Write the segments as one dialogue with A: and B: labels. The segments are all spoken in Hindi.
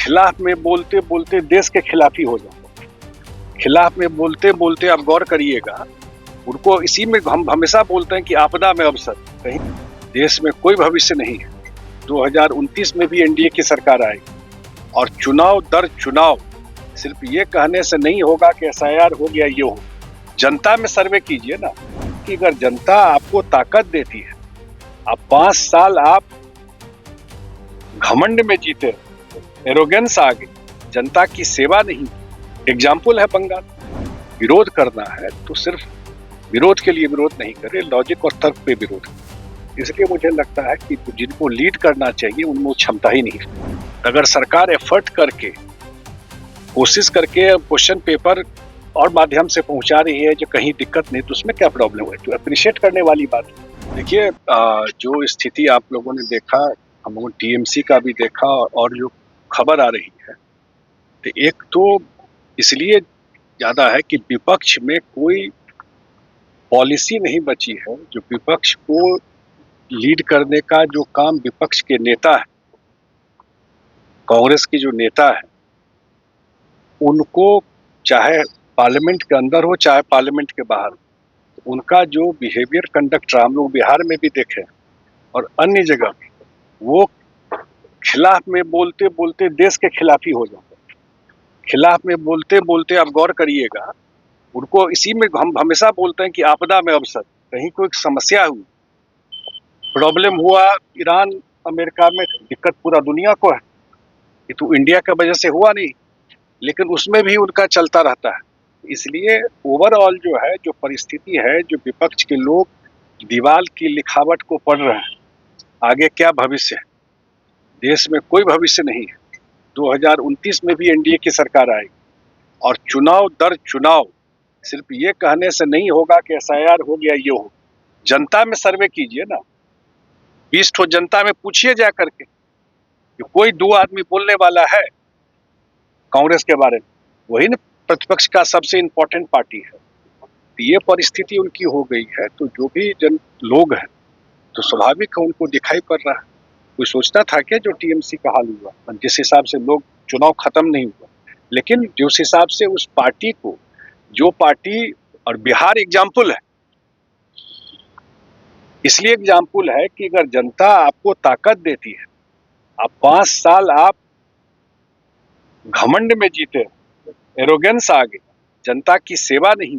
A: खिलाफ में बोलते बोलते देश के खिलाफ ही हो जाते। खिलाफ में बोलते बोलते आप गौर करिएगा, उनको इसी में हम हमेशा बोलते हैं कि आपदा में अवसर। कहीं देश में कोई भविष्य नहीं है। 2029 में भी एनडीए की सरकार आएगी और चुनाव दर चुनाव सिर्फ ये कहने से नहीं होगा कि एसआईआर हो गया ये हो। जनता में सर्वे कीजिए ना, कि अगर जनता आपको ताकत देती है, आप 5 साल आप घमंड में जीते, एरोगेंस आ गई, जनता की सेवा नहीं। एग्जाम्पल है बंगाल। विरोध करना है तो सिर्फ विरोध के लिए विरोध नहीं करे, लॉजिक और तर्क पे विरोध। इसलिए मुझे लगता है कि जिनको लीड करना चाहिए उनमें वो क्षमता ही नहीं है। अगर सरकार एफर्ट करके, कोशिश करके क्वेश्चन पेपर और माध्यम से पहुंचा रही है जो कहीं दिक्कत नहीं, तो उसमें क्या प्रॉब्लम है? तो अप्रिशिएट करने वाली बात है। देखिए, जो स्थिति आप लोगों ने देखा, हम लोगों ने टीएमसी का भी देखा, और जो खबर आ रही है, तो एक तो इसलिए ज्यादा है कि विपक्ष में कोई पॉलिसी नहीं बची है। जो विपक्ष को लीड करने का जो काम विपक्ष के नेता है, कांग्रेस की जो नेता है, उनको चाहे पार्लियामेंट के अंदर हो चाहे पार्लियामेंट के बाहर हो, उनका जो बिहेवियर कंडक्ट रहा, हम लोग बिहार में भी देखे और अन्य जगह, वो खिलाफ में बोलते बोलते देश के खिलाफ ही हो जाते। खिलाफ में बोलते बोलते आप गौर करिएगा, उनको इसी में हम हमेशा बोलते हैं कि आपदा में अवसर। कहीं कोई समस्या हुई, प्रॉब्लम हुआ, ईरान अमेरिका में दिक्कत पूरा दुनिया को है, ये तो इंडिया की वजह से हुआ नहीं, लेकिन उसमें भी उनका चलता रहता है। इसलिए ओवरऑल जो है, जो परिस्थिति है, जो विपक्ष के लोग दीवार की लिखावट को पढ़ रहे हैं, आगे क्या भविष्य है, देश में कोई भविष्य नहीं है। 2029 में भी एनडीए की सरकार आएगी और चुनाव दर चुनाव सिर्फ ये कहने से नहीं होगा कि एसआईआर हो गया ये हो। जनता में सर्वे कीजिए ना, 20 ठो जनता में पूछिए जा करके कि कोई 2 आदमी बोलने वाला है कांग्रेस के बारे में, वही ना प्रतिपक्ष का सबसे इम्पोर्टेंट पार्टी है। तो ये परिस्थिति उनकी हो गई है, तो जो भी लोग हैं, तो स्वाभाविक है उनको दिखाई पड़ रहा है। कोई सोचता था क्या जो टीएमसी का हाल हुआ, जिस हिसाब से लोग, चुनाव खत्म नहीं हुआ, लेकिन जिस हिसाब से उस पार्टी को, जो पार्टी, और बिहार एग्जाम्पल है, इसलिए एग्जाम्पल है कि अगर जनता आपको ताकत देती है, आप 5 साल आप घमंड में जीते, एरोगेंस आ गई, जनता की सेवा नहीं।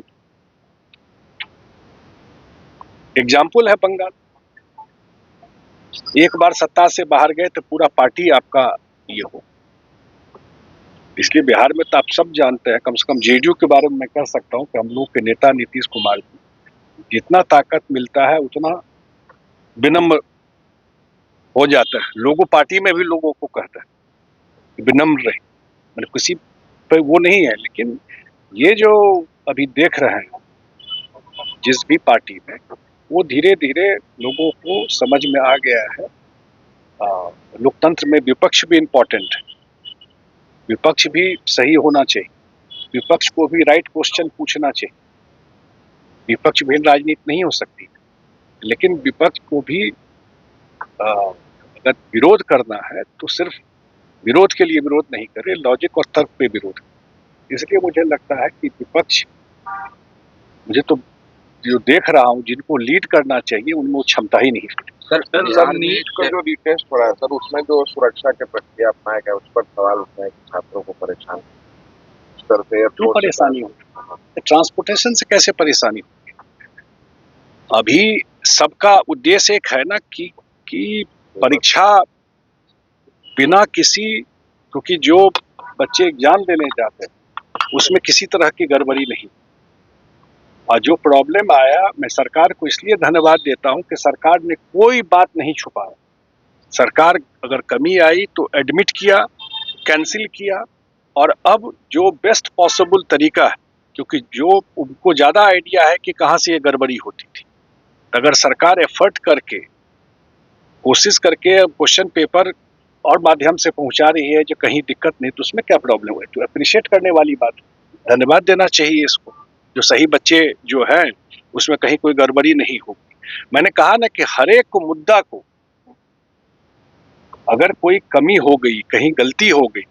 A: एग्जाम्पल है बंगाल। एक बार सत्ता से बाहर गए तो पूरा पार्टी आपका ये हो। इसलिए बिहार में तो आप सब जानते हैं, कम से कम जेडीयू के बारे में मैं कह सकता हूं कि हम लोग के नेता नीतीश कुमार को जितना ताकत मिलता है उतना विनम्र हो जाता है। लोगों, पार्टी में भी लोगों को कहता है कि विनम्र रहे, मतलब किसी पे वो नहीं है। लेकिन ये जो अभी देख रहे हैं जिस भी पार्टी में, वो धीरे धीरे लोगों को समझ में आ गया है। लोकतंत्र में विपक्ष भी इम्पोर्टेंट है, विपक्ष भी सही होना चाहिए, विपक्ष को भी राइट क्वेश्चन पूछना चाहिए। विपक्ष भी राजनीति नहीं हो सकती, लेकिन विपक्ष को भी अगर विरोध करना है तो सिर्फ विरोध के लिए विरोध नहीं करे, लॉजिक और तर्क पे विरोध। इसलिए मुझे लगता है कि विपक्ष, मुझे तो जो देख रहा हूँ, जिनको लीड करना चाहिए उनमें वो क्षमता ही नहीं है।
B: सर नीट का जो रिटेस्ट हो रहा है सर, उसमें जो सुरक्षा के प्रक्रिया अपनाया गया, उस पर सवाल उठा है कि छात्रों को परेशान करते।
A: क्यों परेशानी हो? ट्रांसपोर्टेशन से कैसे परेशानी हो? अभी सबका उद्देश्य एक है ना कि परीक्षा बिना किसी, क्योंकि जो बच्चे एग्जाम देने जाते हैं उसमें किसी तरह की गड़बड़ी नहीं। और जो प्रॉब्लम आया, मैं सरकार को इसलिए धन्यवाद देता हूं कि सरकार ने कोई बात नहीं छुपाया। सरकार अगर कमी आई तो एडमिट किया, कैंसिल किया, और अब जो बेस्ट पॉसिबल तरीका है, क्योंकि जो उनको ज़्यादा आइडिया है कि कहाँ से ये गड़बड़ी होती थी, अगर सरकार एफर्ट करके, कोशिश करके क्वेश्चन पेपर और माध्यम से पहुंचा रही है जो कहीं दिक्कत नहीं, तो उसमें क्या प्रॉब्लम है? तो अप्रिशिएट करने वाली बात, धन्यवाद देना चाहिए इसको। जो सही बच्चे जो हैं उसमें कहीं कोई गड़बड़ी नहीं होगी। मैंने कहा ना कि हर एक मुद्दा को, अगर कोई कमी हो गई, कहीं गलती हो गई,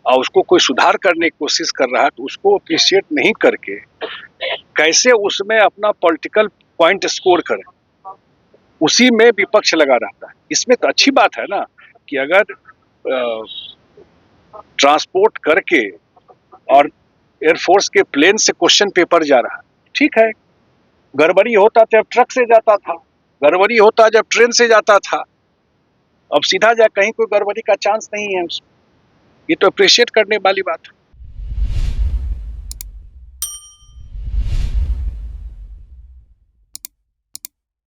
A: और उसको कोई सुधार करने की कोशिश कर रहा है तो उसको अप्रिशिएट नहीं करके कैसे उसमें अपना पॉलिटिकल पॉइंट स्कोर करें, उसी में विपक्ष लगा रहता है। इसमें तो अच्छी बात है ना कि अगर ट्रांसपोर्ट करके और एयरफोर्स के प्लेन से क्वेश्चन पेपर जा रहा है, ठीक है। गड़बड़ी होता जब ट्रक से जाता था, गड़बड़ी होता जब ट्रेन से जाता था, अब सीधा जा कहीं कोई गड़बड़ी का चांस नहीं है उसमें। ये तो अप्रिशिएट करने वाली बात है।